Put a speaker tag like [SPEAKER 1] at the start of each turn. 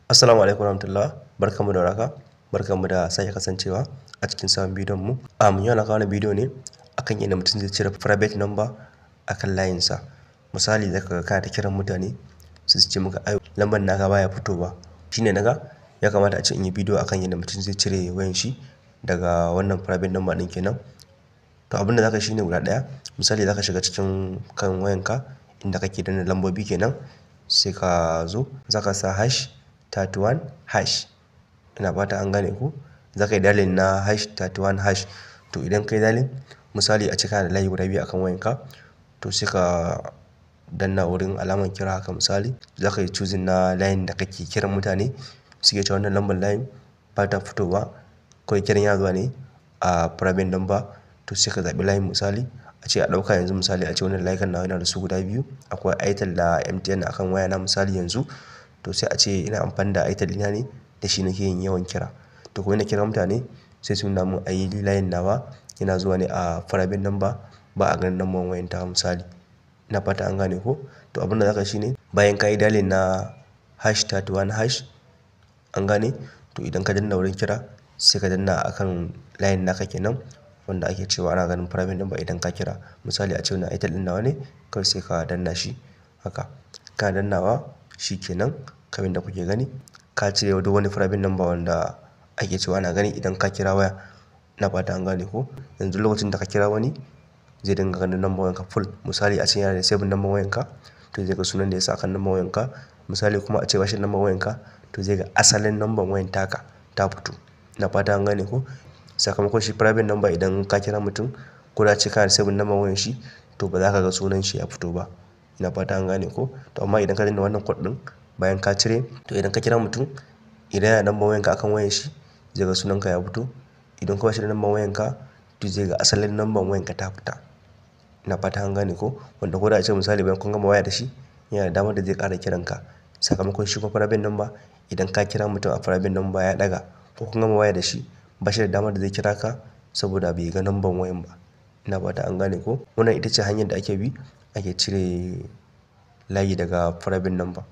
[SPEAKER 1] Assalamu alaikum warahmatullah, barkanmu da warhaka, barkanmu da sake kasancewa a cikin sabon bidiyon mu. Yau na kawo wani bidiyo ne akan yadda mutum zai cire private number akan layinsa. Misali zaka ga kana ta kiran mutane su ce maka ai lambar naka baya fitowa. Shine naga ya kamata a ce in yi bidiyo akan yadda mutum zai cire wayan shi daga wannan private number ɗin kenan. To abinda zaka shine guda ɗaya, misali zaka shiga cikin kan wayanka inda kake danna lambobi kenan, sai ka zo zaka sa #31#. Ina fata an gane ko, zaka yi dialing na #31#. To idan kai dialing, misali a ce kana da layi guda biyu akan wayanka, to sai ka danna wurin alamar kira haka misali, zaka yi choosing na layin da kake kiran mutane suke cewa wannan lambar layin ba ta fitowa, kawai kiran yana zuwa ne a private number. To sai ka zaɓi layin misali, a ce a ɗauka yanzu misali a ce wannan layukan nawa yana da su guda biyu, akwai Airtel da MTN akan wayana misali yanzu. To sai a ce ina amfani da Airtel ɗina ne, da shi nake yin yawan kira. To ko ina kira mutane sai su nuna mun ai layin nawa yana zuwa ne a private number, ba a ganin lambar wayan tawa misali. Ina fata an gane ko. To abinda zaka shine bayan ka yi dialing na #31#, an gane, to idan ka danna wurin kira sai ka danna akan layin naka kenan wanda ake cewa ana ganin private number idan ka kira. Misali a ce wannan Airtel ɗin nawa ne, kawai sai ka danna shi haka. Kana dannawa shi kenan, kamar yadda kuke gani ka cire duk wani private number wanda ake cewa ana gani idan ka kira waya. Ina fata an gane ko. Yanzu lokacin da ka kira wani zai dinga ganin number wayanka full. Misali a ce yana da saving number wayanka, to zai ga sunan da ya sa akan number wayanka. Misali kuma a ce bashi da number wayanka, to zai ga asalin number wayan taka ta fito. Ina fata an gane ko. Sakamakon shi private number idan ka kira mutum ko da ce kana da saving number wayan shi, to ba za ka ga sunan shi ya fito ba. Ina fata an gane ko. To amma idan ka danna wannan code ɗin bayan ka cire, to idan ka kira mutum, idan yana da number wayanka akan wayan shi, zai ga sunanka ya fito. Idan kuma bashi da number wayanka, to zai ga asalin number wayanka ta fita. Ina fata an gane ko. Wanda ko da a ce misali bayan kun gama waya da shi, yana da damar da zai ƙara kiranka. Sakamakon shi kuma private number, idan ka kira mutum a private number ya ɗaga ko kun gama waya da shi, bashi da damar da zai kira ka saboda bai ga number wayan ba. Ina fata an gane ko. Wannan ita ce hanyar da ake bi ake cire layi daga private number.